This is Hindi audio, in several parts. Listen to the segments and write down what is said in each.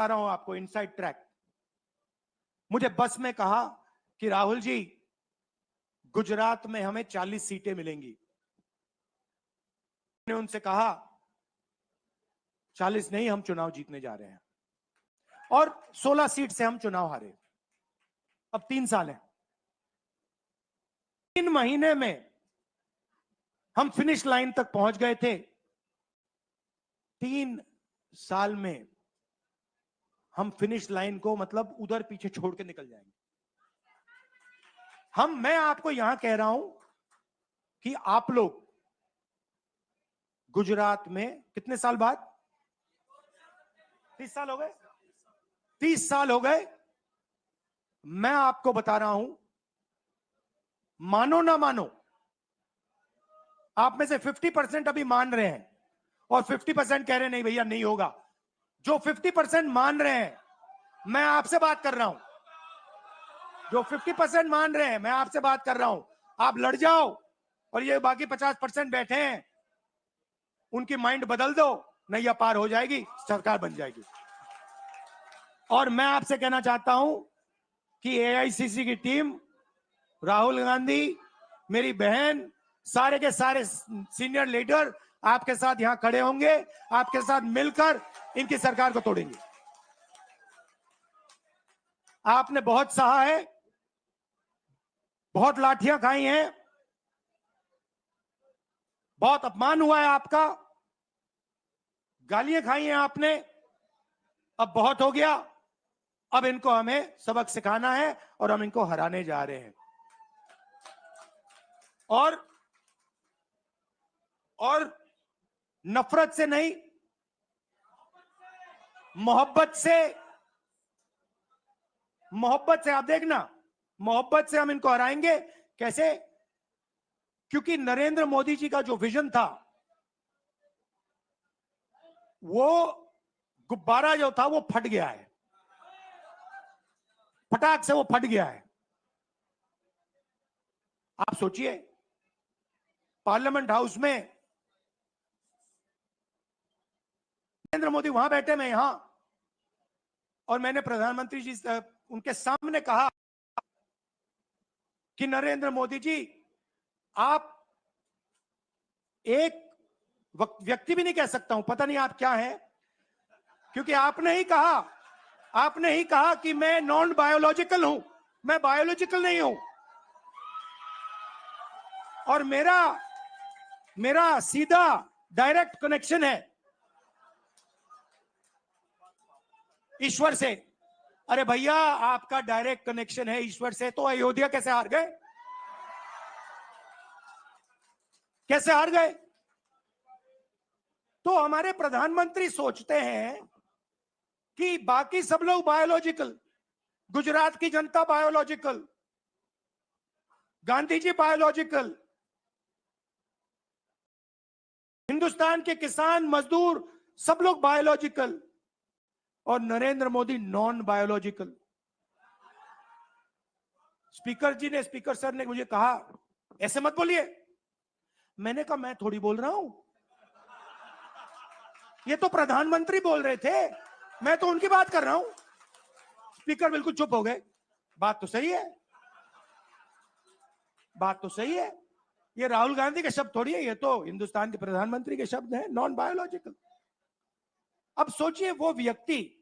बता रहा हूं आपको इनसाइड ट्रैक। मुझे बस में कहा कि राहुल जी गुजरात में हमें 40 सीटें मिलेंगी। मैंने उनसे कहा 40 नहीं, हम चुनाव जीतने जा रहे हैं और 16 सीट से हम चुनाव हारे। अब 3 साल है, 3 महीने में हम फिनिश लाइन तक पहुंच गए थे। 3 साल में हम फिनिश लाइन को मतलब उधर पीछे छोड़ के निकल जाएंगे। मैं आपको यहां कह रहा हूं कि आप लोग गुजरात में कितने साल बाद, 30 साल हो गए, 30 साल हो गए। मैं आपको बता रहा हूं, मानो ना मानो, आप में से 50% अभी मान रहे हैं और 50% कह रहे हैं नहीं भैया नहीं होगा। जो 50% मान रहे हैं, मैं आपसे बात कर रहा हूं। जो 50% मान रहे हैं, मैं आपसे बात कर रहा हूं। आप लड़ जाओ और ये बाकी 50% बैठे हैं, उनकी माइंड बदल दो, नैया पार हो जाएगी, सरकार बन जाएगी। और मैं आपसे कहना चाहता हूं कि एआईसीसी की टीम, राहुल गांधी, मेरी बहन, सारे के सारे सीनियर लीडर आपके साथ यहां खड़े होंगे, आपके साथ मिलकर इनकी सरकार को तोड़ेंगे। आपने बहुत सहा है, बहुत लाठियां खाई हैं, बहुत अपमान हुआ है आपका, गालियां खाई हैं आपने। अब बहुत हो गया, अब इनको हमें सबक सिखाना है और हम इनको हराने जा रहे हैं। और नफरत से नहीं, मोहब्बत से आप देखना, मोहब्बत से हम इनको हराएंगे। कैसे? क्योंकि नरेंद्र मोदी जी का जो विजन था, वो गुब्बारा जो था वो फट गया है, फटाक से वो फट गया है। आप सोचिए, पार्लियामेंट हाउस में नरेंद्र मोदी वहां बैठे, मैं यहां, और मैंने प्रधानमंत्री जी उनके सामने कहा कि नरेंद्र मोदी जी, आप एक व्यक्ति भी नहीं कह सकता हूं, पता नहीं आप क्या हैं, क्योंकि आपने ही कहा कि मैं नॉन बायोलॉजिकल हूं, मैं बायोलॉजिकल नहीं हूं, और मेरा सीधा डायरेक्ट कनेक्शन है ईश्वर से। अरे भैया, आपका डायरेक्ट कनेक्शन है ईश्वर से, तो अयोध्या कैसे हार गए? कैसे हार गए? तो हमारे प्रधानमंत्री सोचते हैं कि बाकी सब लोग बायोलॉजिकल, गुजरात की जनता बायोलॉजिकल, गांधी जी बायोलॉजिकल, हिंदुस्तान के किसान मजदूर सब लोग बायोलॉजिकल, और Narendra Modi non biological. Speaker sir ने मुझे कहा ऐसे मत बोलिए। मैंने कहा मैं थोड़ी बोल रहा हूं, ये तो प्रधानमंत्री बोल रहे थे, मैं तो उनकी बात कर रहा हूं। स्पीकर बिल्कुल चुप हो गए। बात तो सही है, बात तो सही है, ये राहुल गांधी के शब्द थोड़ी है, ये तो हिंदुस्तान के प्रधानमंत्री के शब्द हैं, नॉन बायोलॉजिकल। अब सोचिए, वो व्यक्ति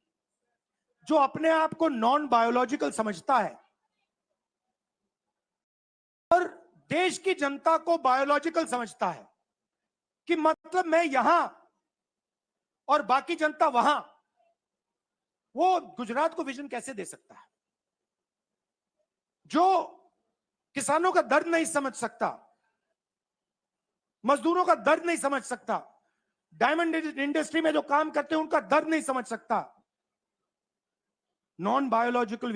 जो अपने आप को नॉन बायोलॉजिकल समझता है और देश की जनता को बायोलॉजिकल समझता है, कि मतलब मैं यहां और बाकी जनता वहां, वो गुजरात को विजन कैसे दे सकता है? जो किसानों का दर्द नहीं समझ सकता, मजदूरों का दर्द नहीं समझ सकता, डायमंड इंडस्ट्री में जो काम करते हैं उनका दर्द नहीं समझ सकता, नॉन बायोलॉजिकल